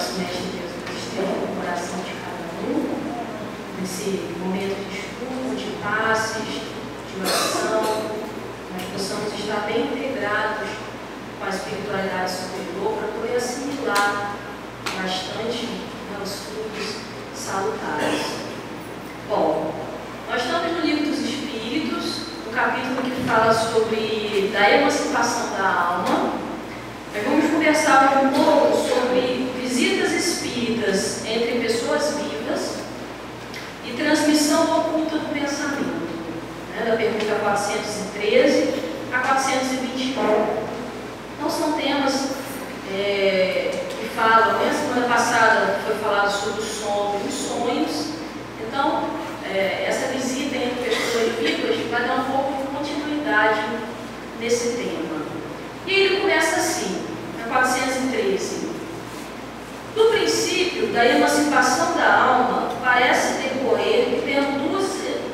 nosso Mestre Jesus Cristo no coração de cada um, nesse momento de estudo, de passes, de oração, nós possamos estar bem integrados com a espiritualidade superior para poder assimilar bastante os frutos salutares. Bom, nós estamos no Livro dos Espíritos, no capítulo que fala sobre da emancipação da alma. Nós vamos conversar hoje um pouco sobre visitas espíritas entre pessoas vivas e transmissão oculta do pensamento, da pergunta 413 a 421. Então são temas que falam, a semana passada foi falado sobre o sono e os sonhos. Então, essa visita entre pessoas vivas vai dar um pouco de continuidade nesse tema. E ele começa assim, na 413. No princípio da emancipação da alma, parece decorrer que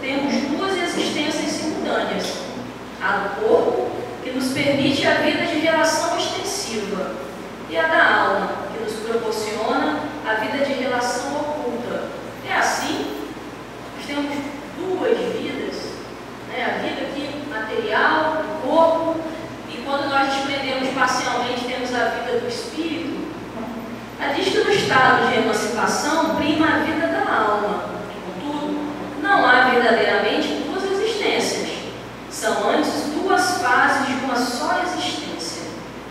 temos duas existências simultâneas: a do corpo, que nos permite a vida de relação extensiva, e a da alma, que nos proporciona a vida de relação oculta. É assim? Nós temos duas vidas, a vida aqui material, do corpo, e quando nós desprendemos parcialmente, temos a vida do espírito. Ela diz que no estado de emancipação prima a vida da alma. Contudo, não há verdadeiramente duas existências. São antes duas fases de uma só existência,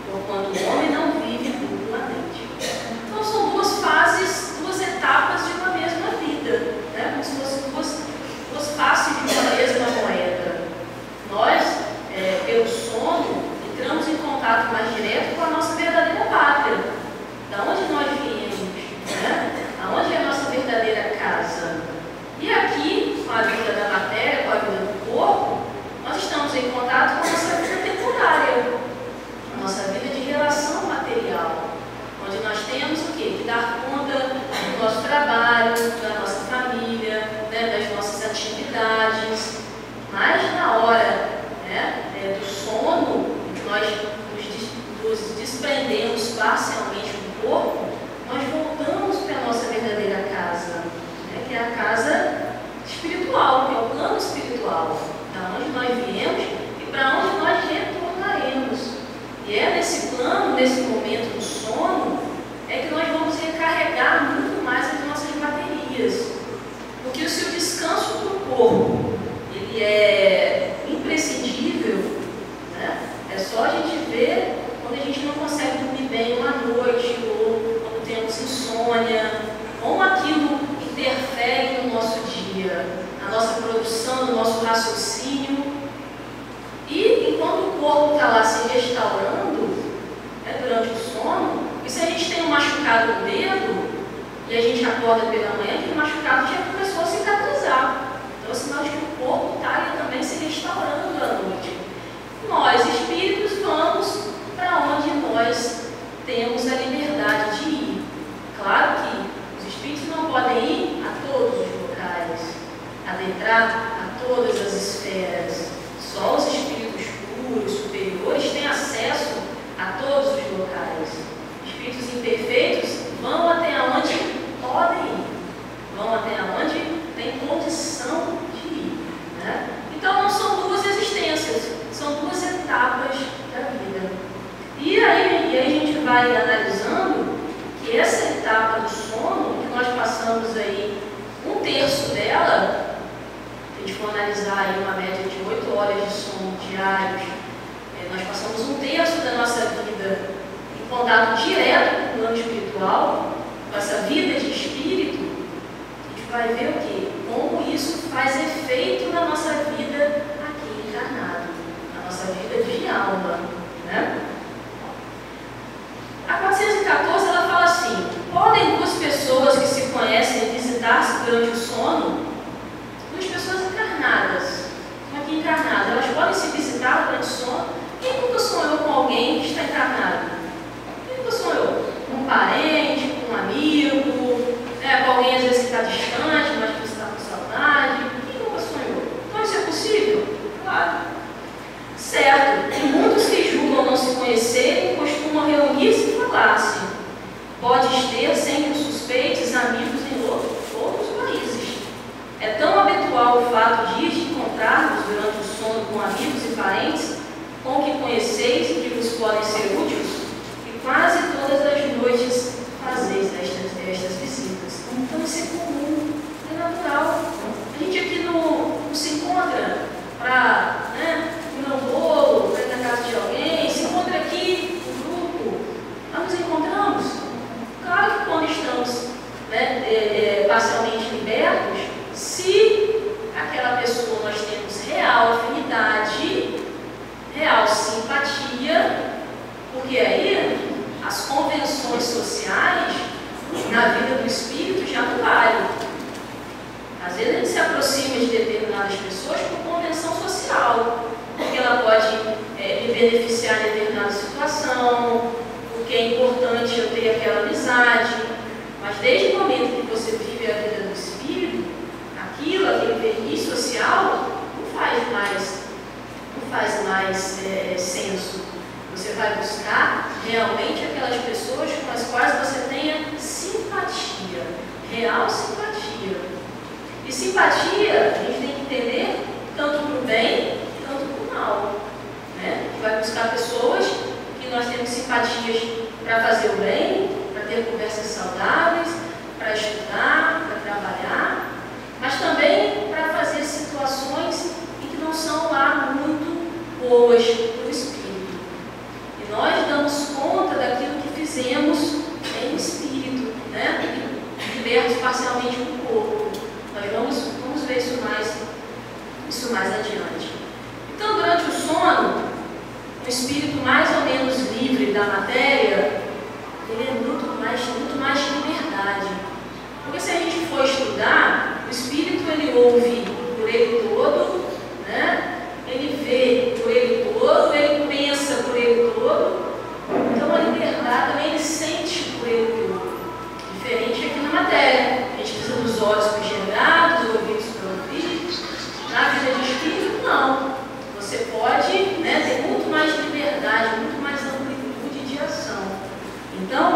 porquanto o homem não vive duplamente. Então são duas fases, duas etapas de uma mesma vida, como se fossem duas faces de uma mesma moeda. Nós, pelo sono, entramos em contato mais direto com a nossa verdadeira pátria, da onde nós viemos, aonde é a nossa verdadeira casa. E aqui, com a vida da matéria, com a vida do corpo, nós estamos em contato com a nossa vida temporária, a nossa vida de relação material, onde nós temos o quê? Que dar conta do nosso trabalho, da nossa família, das nossas atividades. Mas na hora do sono, nós nos desprendemos parcialmente do corpo, nós voltamos para a nossa verdadeira casa, que é a casa espiritual, que é o plano espiritual, da onde nós viemos e para onde nós retornaremos. E é nesse plano, nesse momento do sono, é que nós vamos recarregar muito mais as nossas baterias. Porque se o descanso do corpo ele é imprescindível, é só a gente ver quando a gente não consegue dormir bem uma noite, ou quando temos insônia, ou aquilo interfere no nosso dia, na nossa produção, no nosso raciocínio. E enquanto o corpo está lá se restaurando, durante o sono, e se a gente tem um machucado no dedo, e a gente acorda pela manhã, aquele machucado já começou a cicatrizar. Então é sinal de que o corpo está ali também se restaurando à noite. Nós, espíritos, vamos para onde nós temos a liberdade de ir. Claro que os espíritos não podem ir a todos os locais, adentrar a todas as esferas. Só os espíritos puros, superiores, têm acesso a todos os locais. Espíritos imperfeitos vão até onde podem ir, vão até onde tem condição de ir. Então não são duas existências, são duas etapas da vida. E aí a gente vai analisando que essa etapa do sono, que nós passamos aí um terço dela, se a gente for analisar aí uma média de 8 horas de sono diários, nós passamos um terço da nossa vida em contato direto com o plano espiritual, com essa vida de espírito. A gente vai ver o quê? Como isso faz efeito na nossa vida aqui encarnado, na nossa vida de alma. A 414 ela fala assim: podem duas pessoas que se conhecem visitar-se durante o sono? Duas pessoas encarnadas, aqui encarnadas, elas podem se visitar durante o sono? Quem nunca sonhou com alguém que está encarnado? Quem nunca sonhou? Com um parente, com um amigo, com alguém às vezes que está distante, mas que você está com saudade? Quem nunca sonhou? Então isso é possível? Claro. Certo, e muitos que julgam não se conhecerem costumam reunir-se e falar-se. podes ter sempre suspeitos amigos em outros países. É tão habitual o fato de encontrarmos durante o sono com amigos e parentes com que conheceis e que vos podem ser úteis, que quase todas as noites fazeis estas visitas. Então isso é comum, é natural. A gente aqui não se encontra para comer um bolo, para ir na casa de alguém, se encontra aqui no grupo, nós nos encontramos. Claro que quando estamos parcialmente libertos, se aquela pessoa nós temos real afinidade, real simpatia, porque aí as convenções sociais na vida do espírito já não valem. Às vezes a gente se aproxima de determinadas pessoas por convenção social, porque ela pode me beneficiar em determinada situação, porque é importante eu ter aquela amizade, mas desde o momento que você vive a vida do espírito, aquele verniz social não faz mais senso. Você vai buscar realmente aquelas pessoas com as quais você tenha simpatia, real simpatia. E simpatia, a gente tem que entender tanto para o bem, quanto para o mal. A gente vai buscar pessoas que nós temos simpatias para fazer o bem, para ter conversas saudáveis, para estudar, para trabalhar, mas também para fazer situações em que não são lá muito boas para o espírito. E nós damos conta daquilo que fizemos em espírito, libertos parcialmente do corpo. Nós vamos ver isso mais adiante. Então, durante o sono, o espírito mais ou menos livre da matéria, ele é muito mais liberdade. Porque se a gente for estudar, o espírito ele ouve por ele todo, ele vê por ele todo, ele pensa por ele todo. Então a liberdade também ele sente por ele todo. Diferente aqui na matéria. A gente precisa dos olhos para enxergar, dos ouvidos para ouvir. Na vida de espírito, não. Você pode ter muito mais liberdade, muito mais amplitude de ação. Então,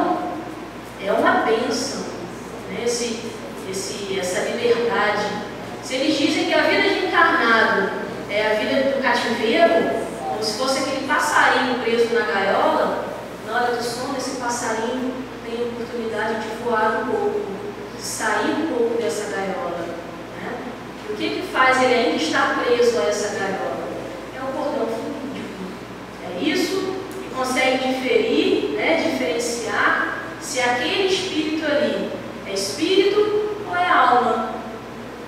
é uma bênção, essa liberdade. Se eles dizem que a vida de encarnado é a vida do cativeiro, como se fosse aquele passarinho preso na gaiola, na hora do sono, esse passarinho tem a oportunidade de voar um pouco, de sair um pouco dessa gaiola. O que faz ele ainda estar preso a essa gaiola? É o cordão fluídico. É isso que consegue diferenciar se aquele espírito ali é espírito ou é alma.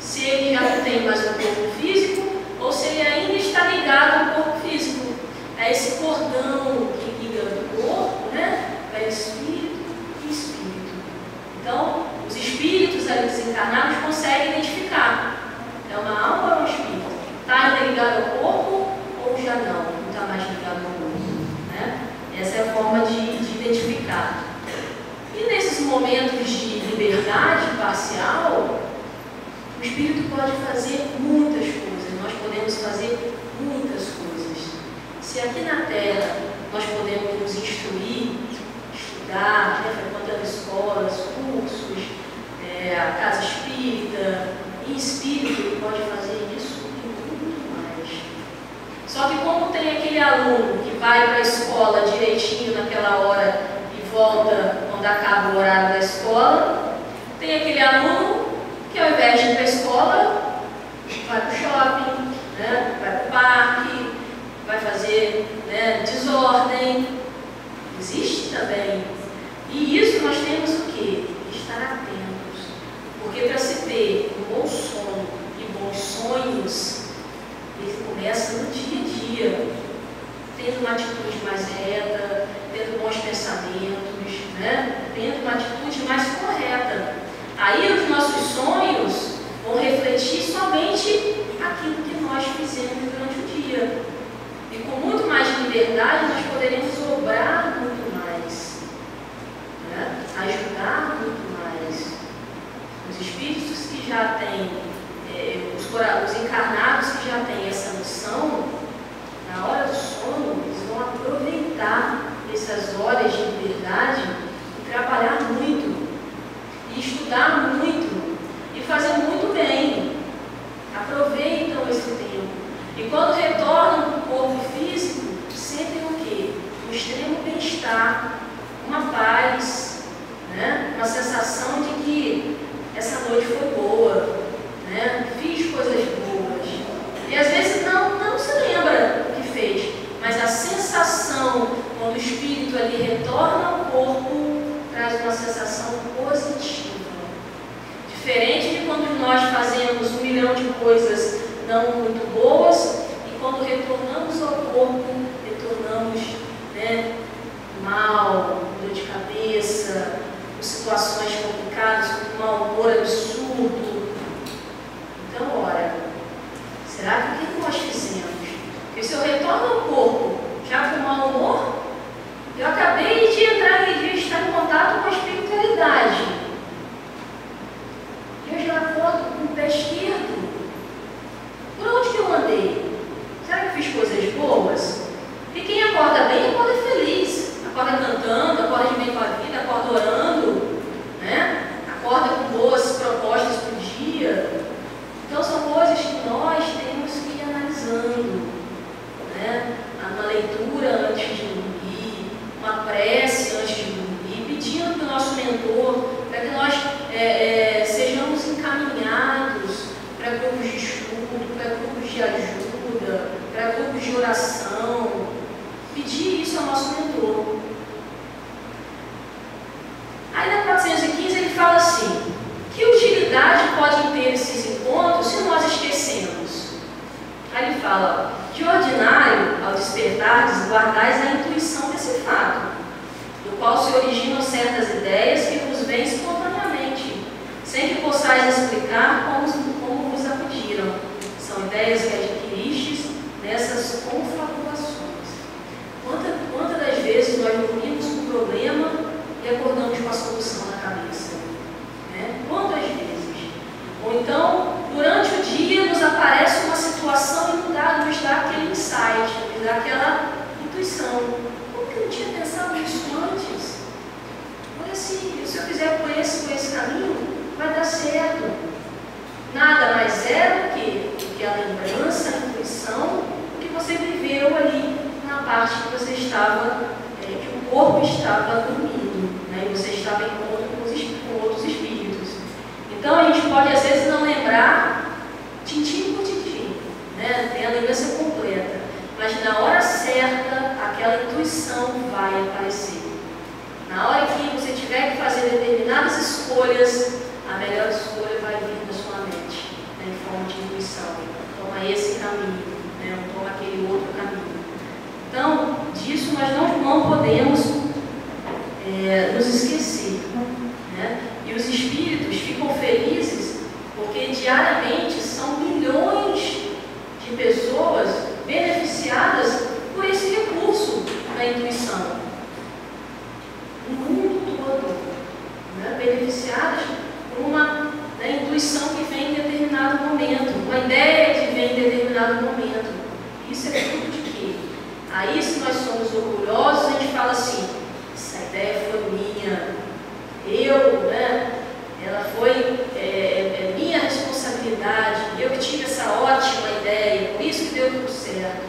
Se ele já não tem mais um corpo físico ou se ele ainda está ligado ao corpo físico. É esse cordão que liga o corpo, para espírito e espírito. Então, os espíritos ali desencarnados conseguem identificar. É uma alma ou é um espírito? Está ainda ligado ao corpo ou já não está mais ligado ao corpo? Essa é a forma de identificar. E nesses momentos de liberdade parcial, o espírito pode fazer muitas coisas, nós podemos fazer muitas coisas. Se aqui na Terra nós podemos nos instruir, estudar, frequentando escolas, cursos, a casa espírita, em espírito ele pode fazer isso e muito mais. Só que como tem aquele aluno que vai para a escola direitinho naquela hora e volta quando acaba o horário da escola, tem aquele aluno que ao invés de ir para a escola, vai para o shopping, vai para o parque, vai fazer desordem. Existe também. E isso nós temos o quê? Estar atentos. Porque para se ter um bom sono e bons sonhos, ele começa no dia a dia, tendo uma atitude mais reta, tendo bons pensamentos, tendo uma atitude mais correta. Aí os nossos sonhos vão refletir somente aquilo que nós fizemos durante o dia. E com muito mais liberdade nós poderemos obrar muito mais, ajudar muito mais. Os espíritos que já têm, os encarnados que já têm essa noção, na hora do sono, eles vão aproveitar essas horas de liberdade e trabalhar muito estudar muito e fazer muito bem. Aproveitam esse tempo. E quando retornam para o corpo físico, sentem o quê? Um extremo bem-estar, uma paz, né? Uma sensação de que essa noite foi boa, né? Fiz coisas boas. E às vezes não se lembra o que fez, mas a sensação, quando o espírito ali retorna ao corpo, traz uma sensação positiva. Diferente de quando nós fazemos 1 milhão de coisas não muito boas e quando retornamos ao corpo, retornamos, né, mal, com dor de cabeça, com situações complicadas, com um mau humor absurdo. Então, ora, será que o que nós fizemos? Porque se eu retorno ao corpo já com mau humor, eu acabei de entrar de estar em contato com a espiritualidade. Eu já acordo com o pé esquerdo. Por onde que eu andei? Será que eu fiz coisas boas? E quem acorda bem, acorda feliz. Acorda cantando, acorda de bem com a vida, acorda orando, né? Acorda com boas propostas para o dia. Então são coisas que nós temos que ir analisando, né? Uma leitura antes de dormir, uma prece antes de dormir, pedindo para o nosso mentor, para que nós sejamos encaminhados para grupos de estudo, para grupos de ajuda, para grupos de oração. Pedir isso ao nosso mentor. Aí na 415 ele fala assim: que utilidade podem ter esses encontros se nós esquecemos? Aí ele fala: de ordinário, ao despertardes, guardais a intuição desse fato, do qual se originam certas ideias que vos vêm espontaneamente, sem que possais explicar como vos acudiram. São ideias que adquiristes nessas confabulações. Quantas das vezes nós dormimos com um problema e acordamos com a solução na cabeça? Né? Quantas vezes? Ou então, durante o dia, nos aparece uma situação e nos dá aquele insight, nos dá aquela intuição. Como que eu não tinha pensado nisso antes? Olha assim, se eu fizer por esse caminho, vai dar certo. Nada mais é do que a lembrança, a intuição, do que você viveu ali na parte que você estava, que o corpo estava dormindo, né? E você estava em encontro com outros espíritos. Então a gente pode às vezes não lembrar tintim por tintim, né? Tem a lembrança completa, mas na hora certa aquela intuição vai aparecer. Na hora que você tiver que fazer determinadas escolhas, a melhor escolha vai vir da sua mente, né? Em forma de intuição. Toma esse caminho, né? Ou toma aquele outro caminho. Então, disso nós não podemos nos esquecer, né? E os espíritos ficam felizes porque diariamente são milhões de pessoas beneficiadas por esse recurso da intuição. No mundo todo, né? Beneficiadas por uma intuição que vem em determinado momento, uma ideia que vem em determinado momento. Isso é fruto de quê? Aí, se nós somos orgulhosos, a gente fala assim: essa ideia foi minha, ela foi minha responsabilidade, eu que tive essa ótima ideia, por isso que deu tudo certo.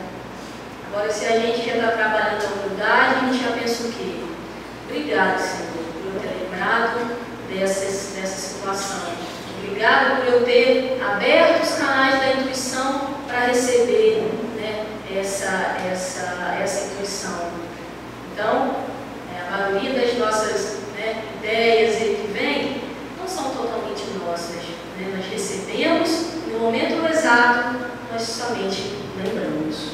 Agora, se a gente já está trabalhando na humildade, a gente já pensa o quê? Obrigado, Senhor, por eu ter lembrado dessa situação. Obrigado por eu ter aberto os canais da intuição para receber, né, essa intuição. Então, a maioria das nossas, né, ideias que vêm não são totalmente nossas. Né? Nós recebemos e no momento exato nós somente lembramos.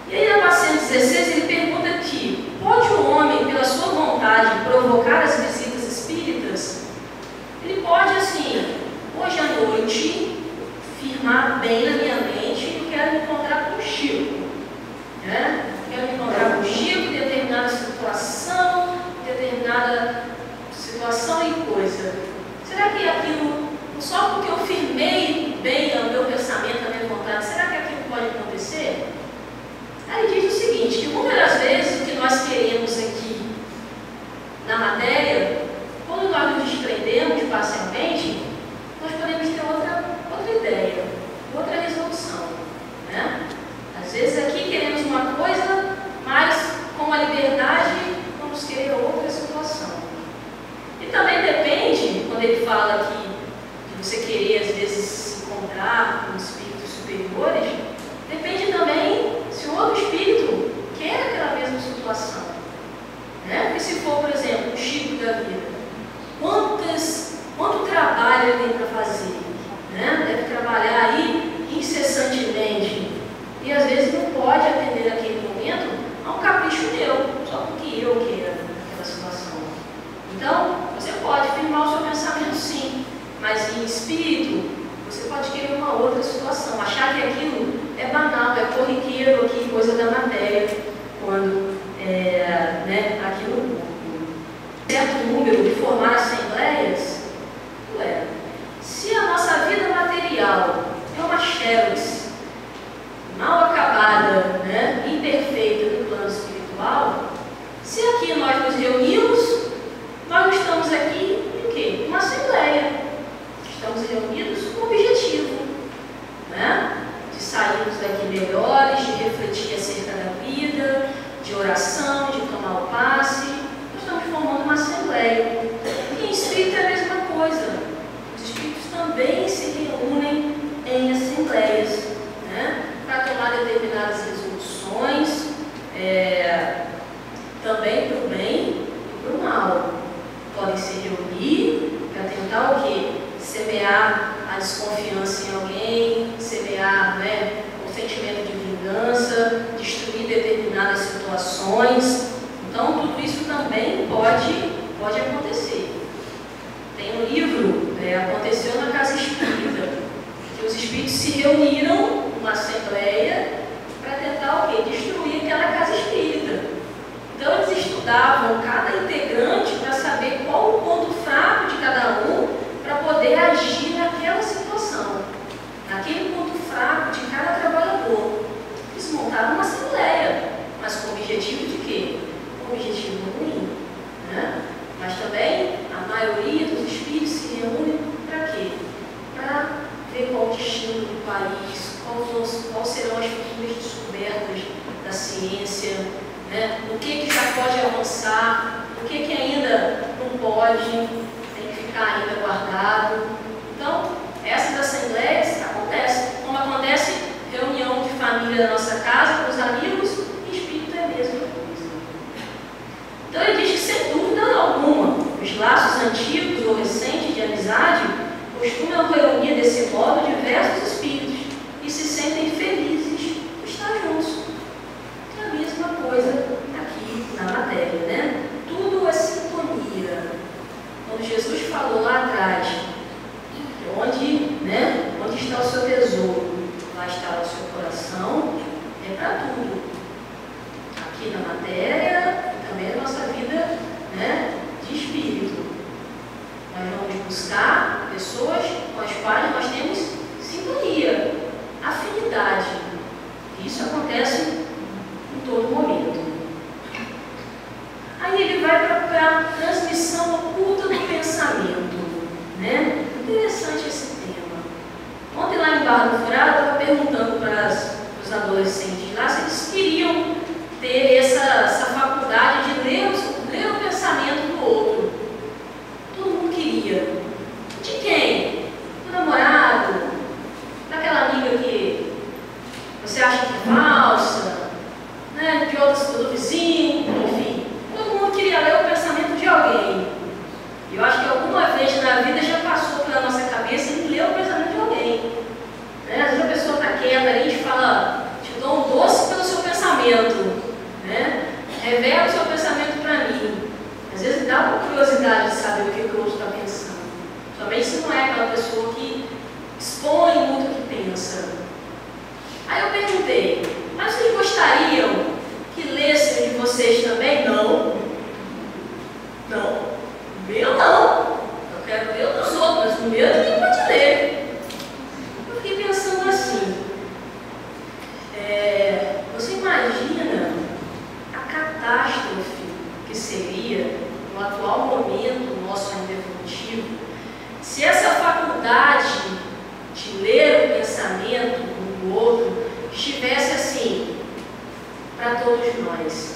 E aí, na 416, ele pergunta aqui: pode o homem, pela sua vontade, provocar as visitas espíritas? Ele pode, assim, hoje à noite, firmar bem na minha mente: eu quero me encontrar com o Chico. Né? Quero me encontrar com o Chico em determinada situação e coisa. Será que aquilo, só porque eu firmei bem o meu pensamento, a minha vontade, será que aquilo pode acontecer? Aí ele diz o seguinte: que como era liberdade, vamos querer outra situação. E também depende, quando ele fala aqui de você querer, às vezes, se encontrar com espíritos superiores, depende também se o outro espírito quer aquela mesma situação. Né? E se for, por exemplo, o Chico da vida, quanto trabalho ele tem para fazer? Né? Deve trabalhar aí incessantemente. E às vezes não pode atender naquele momento a um capricho meu, só porque eu quero aquela situação. Então, você pode firmar o seu pensamento sim, mas em espírito, você pode querer uma outra situação, achar que aquilo é banal, é corriqueiro aqui, coisa da matéria, quando aquilo, certo número de formar assembleias, se a nossa vida material é uma xerox mal acabada, né, imperfeita no plano espiritual, se aqui nós nos reunimos, nós não estamos aqui em quê? Uma assembleia. Estamos reunidos com o objetivo, né, de sairmos daqui melhores, de refletir acerca da vida, de oração, de tomar o passe. Nós estamos formando uma assembleia. E em espírito é a mesma coisa. Os espíritos também se reúnem em assembleias, né, para tomar determinadas resoluções, também para o bem e para o mal. Podem se reunir para tentar o quê? Semear a desconfiança em alguém, semear, né, o sentimento de vingança, destruir determinadas situações. Então, tudo isso também pode acontecer. Tem um livro, Aconteceu na Casa Espírita, que os espíritos se reuniram numa assembleia para tentar o quê? Destruir aquela casa espírita. Então, eles estudavam cada integrante para saber qual o ponto fraco de cada um para poder agir naquela situação, naquele ponto fraco de cada trabalhador. Eles montaram uma assembleia, mas com o objetivo de quê? Com o objetivo ruim, né? Mas também a maioria dos espíritos se reúne para quê? Para ver qual o destino do país, quais serão as futuras descobertas da ciência, né? O que já pode avançar, o que ainda não pode, tem que ficar ainda guardado. Então, essas assembleias acontecem, como acontece reunião de família na nossa casa, com os amigos, e espírito é a mesma coisa. Então, ele diz que, sem dúvida alguma, os laços antigos ou recentes de amizade costumam reunir desse modo diversos espíritos e se sentem felizes por estar juntos. É a mesma coisa aqui na matéria, né? Tudo é sintonia. Quando Jesus falou lá atrás, onde está o seu tesouro, lá está o seu coração, é para tudo. Aqui na matéria, também a nossa vida, né, de espírito. Nós vamos buscar pessoas com as quais nós temos sintonia, afinidade. Isso acontece em todo momento. Aí ele vai para a transmissão oculta do pensamento, né? Interessante esse tema. Ontem lá em Barra do Furado, eu estava perguntando para os adolescentes lá se eles queriam ter essa faculdade de ler o pensamento do outro. Todo mundo queria. De quem? Do namorado? Daquela amiga que você acha que é falsa? Né? De outros, do vizinho, enfim. Todo mundo queria ler o pensamento de alguém. E eu acho que alguma vez na vida já passou pela nossa cabeça em ler o pensamento de alguém. Né? Às vezes a pessoa está quieta ali e fala, te dou um doce pelo seu pensamento. Né? Revela o seu pensamento para mim. Às vezes dá uma curiosidade de saber o que o outro está pensando. Somente se não é aquela pessoa que expõe muito o que pensa. Aí eu perguntei, mas vocês gostariam que lessem de vocês também? Não. Não. O meu não. Eu quero ler o dos outros, mas o meu ninguém pode ler. Eu fiquei pensando assim. Você imagina a catástrofe que seria, no atual momento nosso ainda evolutivo, se essa faculdade de ler o pensamento um do outro estivesse assim para todos nós.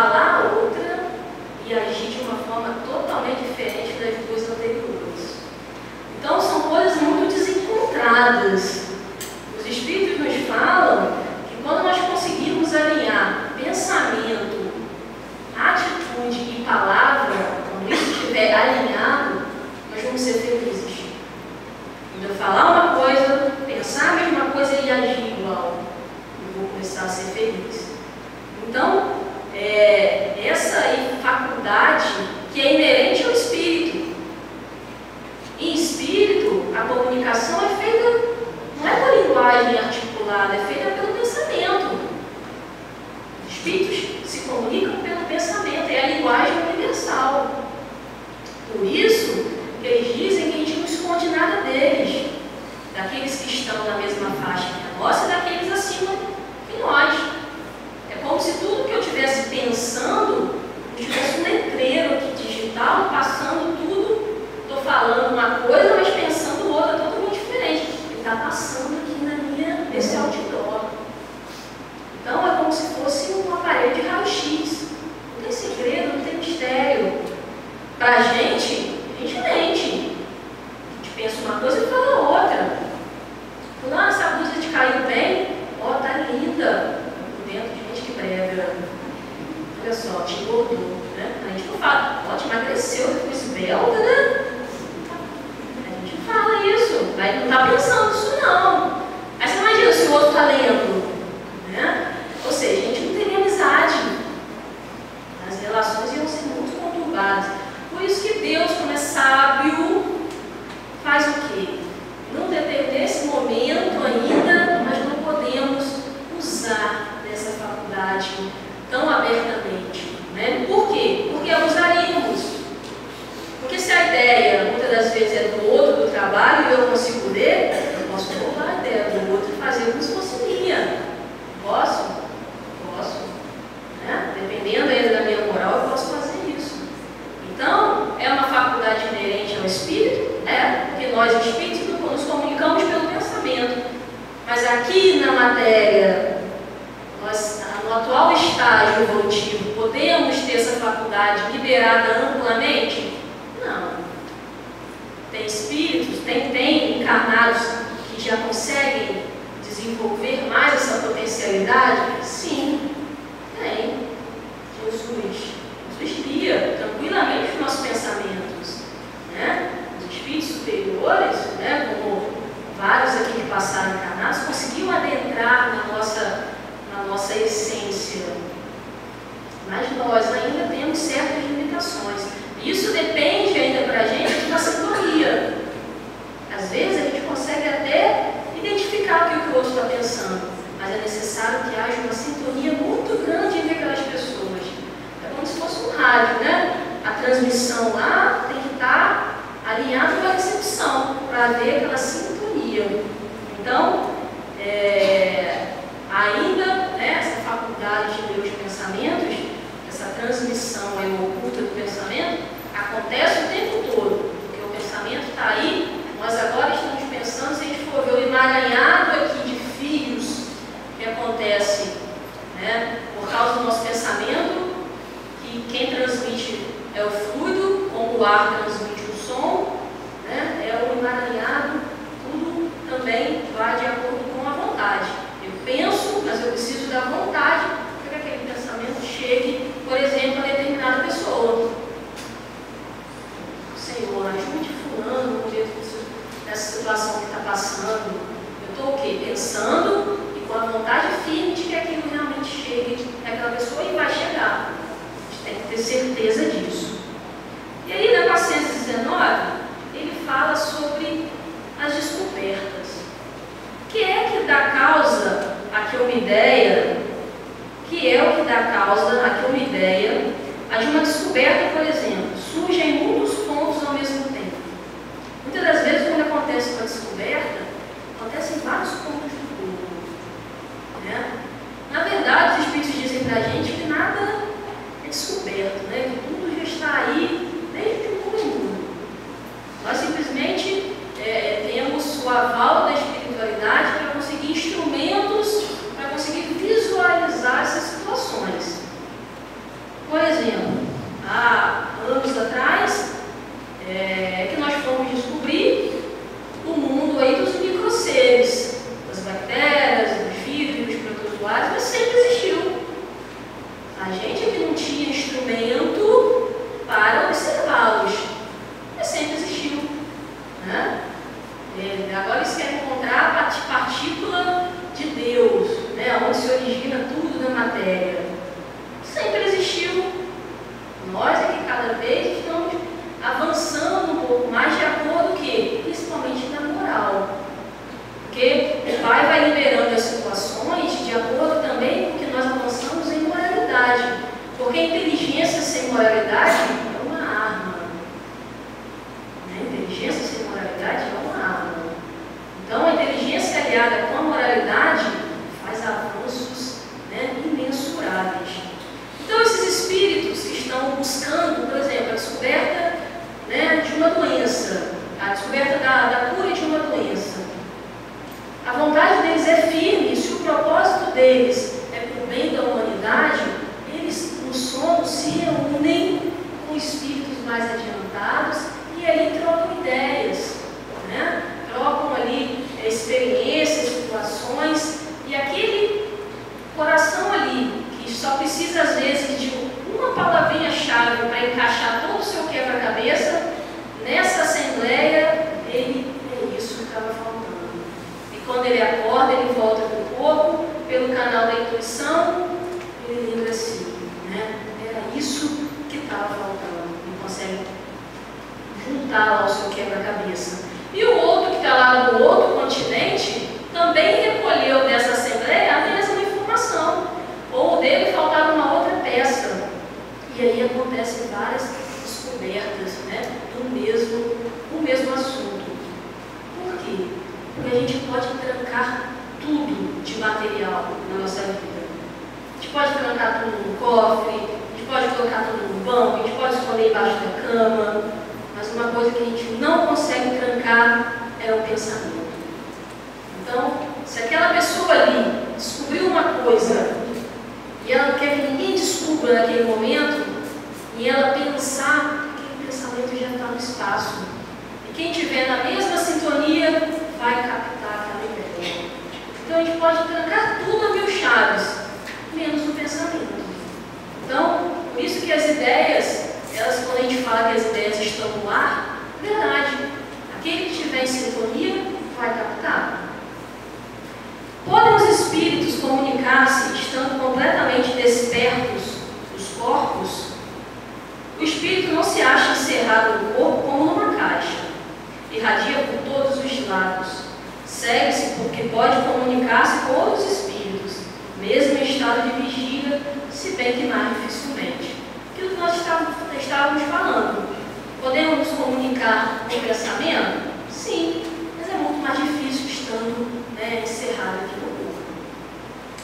falar outra e agir de uma forma totalmente diferente das duas anteriores. Então, são coisas muito desencontradas. Os Espíritos nos falam que quando nós conseguirmos alinhar pensamento, atitude e palavra, quando isso estiver alinhado, nós vamos ser felizes. Então, falar uma coisa, pensar a mesma coisa e agir igual, eu vou começar a ser feliz. Então, essa faculdade que é inerente ao espírito. Em espírito, a comunicação é feita, não é por linguagem articulada, é feita pelo pensamento. Os espíritos se comunicam pelo pensamento, é a linguagem universal. Por isso que eles dizem que a gente não esconde nada deles, daqueles que estão na mesma faixa que a nossa e daqueles acima que nós. É como se tudo que eu estivesse pensando, tivesse um letreiro aqui digital, passando tudo, estou falando uma coisa, mas pensando outra totalmente diferente. Ele está passando aqui nesse outdoor. Então é como se fosse um aparelho de raio-x. Não tem segredo, não tem mistério. Para a gente mente. A gente pensa uma coisa e fala outra. Fulano, essa blusa te caiu bem? Ó, tá linda. Dentro de gente que brega. Olha só, te engordou, né? A gente não fala, ó, te emagreceu, ficou esbelta, né? A gente não fala isso. Aí não tá pensando nisso, não. Aí você imagina se o outro tá lendo, né? Ou seja, a gente não teria amizade. As relações iam ser muito conturbadas. Por isso que Deus, como é sábio, faz o quê? Nesse momento ainda, nós não podemos usar dessa faculdade tão abertamente. Né? Por quê? Porque abusaríamos. Porque se a ideia, muitas das vezes, é do outro, do trabalho, e eu consigo ler, eu posso roubar a ideia do outro e fazer como se fosse minha. Posso? Posso. Né? Dependendo ainda da minha moral, eu posso fazer isso. Então, é uma faculdade inerente ao espírito? É, porque nós, espíritos, nos comunicamos pelo pensamento. Mas aqui na matéria, nós, no atual estágio evolutivo, podemos ter essa faculdade liberada amplamente? Não. Tem espíritos, tem encarnados que já conseguem desenvolver mais essa potencialidade? Sim, tem. Jesus guia tranquilamente os nossos pensamentos, né? Os espíritos superiores, né, como vários aqui que passaram encarnados, conseguiu adentrar na nossa essência. Mas nós ainda temos certas limitações. Isso depende ainda para a gente de uma sintonia. Às vezes a gente consegue até identificar o que o outro está pensando, mas é necessário que haja uma sintonia muito grande entre aquelas pessoas. É como se fosse um rádio, né? A transmissão lá tem que estar alinhada com a recepção, para haver aquela sintonia. Então, ainda, né, essa faculdade de ler os pensamentos, essa transmissão oculta do pensamento, acontece o tempo todo, porque o pensamento está aí, nós agora estamos pensando, se a gente for ver o emaranhado aqui de fios que acontece, né, por causa do nosso pensamento, que quem transmite é o fluido, como o ar transmite o som, né, é o emaranhado, tudo também vai de acordo com a vontade. Eu penso, mas eu preciso da vontade para que aquele pensamento chegue, por exemplo, a determinada pessoa. Senhor, ajude fulano nessa situação que está passando. Eu estou o quê? Pensando e com a vontade firme de que aquilo realmente chegue naquela pessoa e vai chegar. A gente tem que ter certeza disso. E aí, na paciência exemplo, há anos atrás, que nós fomos descobrir o mundo aí dos microseres, das bactérias, dos vírus, dos protozoários, mas sempre existiu. A gente é que não tinha instrumento para observá-los, mas sempre existiu, né? Agora eles querem encontrar a partícula de Deus, né? Onde se origina tudo da matéria. Sempre existiu. Nós é que cada vez estamos avançando um pouco mais de acordo que, principalmente na moral. Porque o Pai vai liberando as situações de acordo também com que nós avançamos em moralidade. Porque a inteligência sem moralidade é uma arma. Né? A inteligência sem moralidade é uma arma. Então, a inteligência aliada com a moralidade faz avanços, né, imensuráveis. Então, esses espíritos que estão buscando, por exemplo, a descoberta, né, de uma doença, a descoberta da cura de uma doença, a vontade deles é firme. Se o propósito deles é para o bem da humanidade, eles, no sono, se reúnem com espíritos mais adiantados e ali trocam ideias, né? Trocam ali experiências, situações, e aquele coração ali, que só precisa às vezes de uma palavrinha-chave para encaixar todo o seu quebra-cabeça, nessa assembleia, ele é isso que estava faltando. E quando ele acorda, ele volta para o corpo, pelo canal da intuição, ele lembra assim, né? Era isso que estava faltando. Ele consegue juntar lá o seu quebra-cabeça. E o outro que está lá no outro continente também recolheu dessa assembleia a mesma informação. Ou dele faltava uma outra peça. E aí acontecem várias descobertas, né, do mesmo assunto. Por quê? Porque a gente pode trancar tudo de material na nossa vida. A gente pode trancar tudo no cofre, a gente pode colocar tudo no banco, a gente pode esconder embaixo da cama. Mas uma coisa que a gente não consegue trancar é o pensamento. Então, se aquela pessoa ali descobriu uma coisa e ela não quer que ninguém descubra naquele momento, e ela pensar, aquele pensamento já está no espaço. E quem estiver na mesma sintonia vai captar aquela ideia. Então a gente pode trancar tudo a 1000 chaves, menos o pensamento. Então, por isso que as ideias, elas, quando a gente fala que as ideias estão no ar, é verdade. Aquele que estiver em sintonia vai captar. Podem os espíritos comunicar-se estando completamente despertos dos corpos? O espírito não se acha encerrado no corpo como numa caixa. Irradia por todos os lados. Segue-se porque pode comunicar-se com outros espíritos, mesmo em estado de vigília, se bem que mais dificilmente. Aquilo que nós estávamos falando. Podemos nos comunicar com o pensamento? Sim, mas é muito mais difícil estando, né, encerrado aqui no corpo.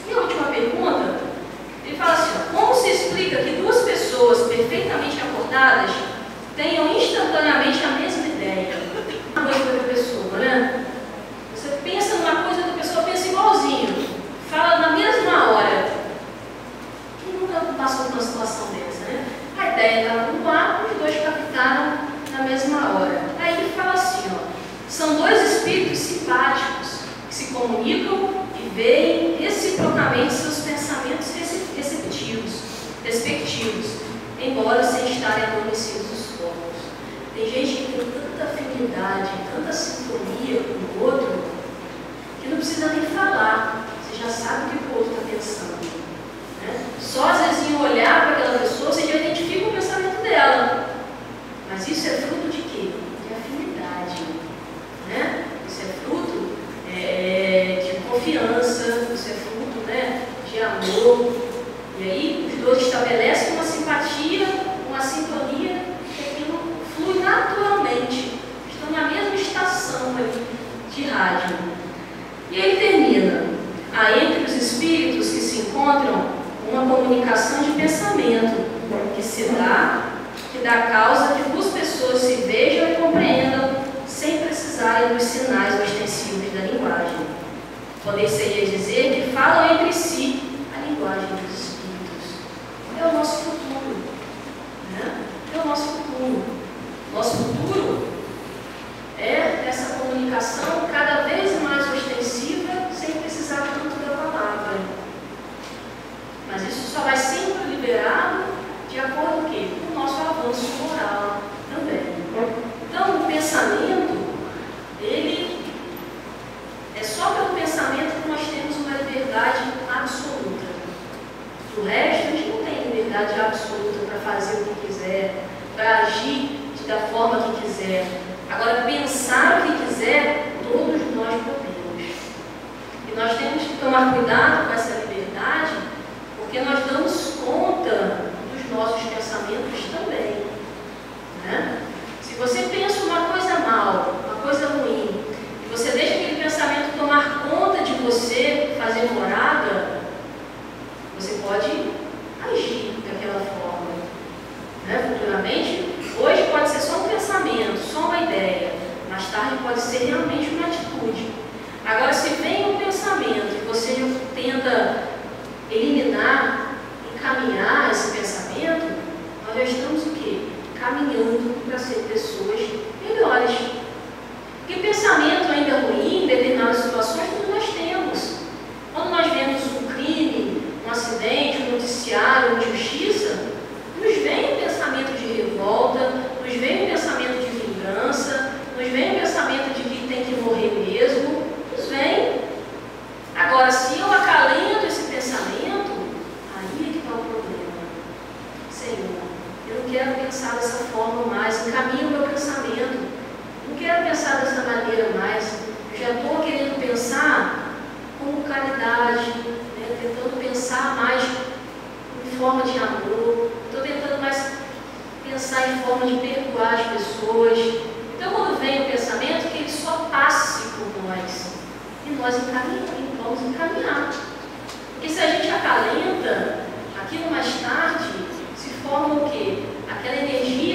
E a última pergunta, ele fala assim, ó, como se explica que duas pessoas perfeitamente acordadas tenham instantaneamente a mesma ideia? Uma coisa da pessoa, né? Você pensa numa coisa da pessoa, pensa igualzinho, fala na mesma hora. Quem nunca passou por uma situação dessa, né? A ideia estava no ar, os dois captaram na mesma hora. Aí ele fala assim, ó, são dois espíritos simpáticos que se comunicam e veem reciprocamente seus pensamentos respectivos, embora sem estarem adormecidos os corpos. Tem gente que tem tanta afinidade, tanta sintonia com o outro, que não precisa nem falar, você já sabe o que o outro está pensando. Né? Só às vezes em olhar para aquela pessoa, você já identifica o pensamento dela. Mas isso é fruto de quê? De afinidade. Né? Isso é fruto de confiança, isso é fruto, né, de amor. E aí os dois estabelecem uma simpatia, uma sintonia, que aquilo flui naturalmente. Estão na mesma estação ali de rádio. E ele termina. Há entre os espíritos que se encontram uma comunicação de pensamento que dá causa de que duas pessoas se vejam e compreendam sem precisarem dos sinais ostensivos da linguagem. Poder-se-ia dizer que falam entre si a linguagem dos espíritos. É o nosso futuro. absoluta para fazer o que quiser, para agir da forma que quiser. Agora, pensar o que quiser, todos nós podemos. E nós temos que tomar cuidado com essa liberdade, porque nós damos conta dos nossos pensamentos também. Né? Se você pensa uma coisa mal, uma coisa ruim, e você deixa aquele pensamento tomar conta de você, fazer morada, você pode agir daquela forma. Né? Futuramente, hoje pode ser só um pensamento, só uma ideia, mais tarde pode ser realmente uma atitude. Agora, se vem um pensamento e você tenta eliminar, encaminhar esse pensamento, nós já estamos o quê? Caminhando para ser pessoas melhores. Porque pensamento ainda ruim, em determinadas situações, tudo nós temos. Quando nós vemos um crime, um acidente, um noticiário, uma injustiça, nos vem um pensamento de revolta, nos vem um pensamento de vingança, nos vem um pensamento de que tem que morrer mesmo, nos vem. Agora, se eu acalento esse pensamento, aí é que está o problema. Senhor, eu não quero pensar dessa forma mais, encaminha o meu pensamento. Não quero pensar dessa maneira mais. Eu já estou querendo pensar com caridade, né? Tentando pensar mais em forma de amor. Estou tentando mais pensar em forma de perdoar as pessoas. Então, quando vem o pensamento, que ele só passe por nós. E nós vamos encaminhar. Porque se a gente acalenta, aquilo mais tarde se forma o quê? Aquela energia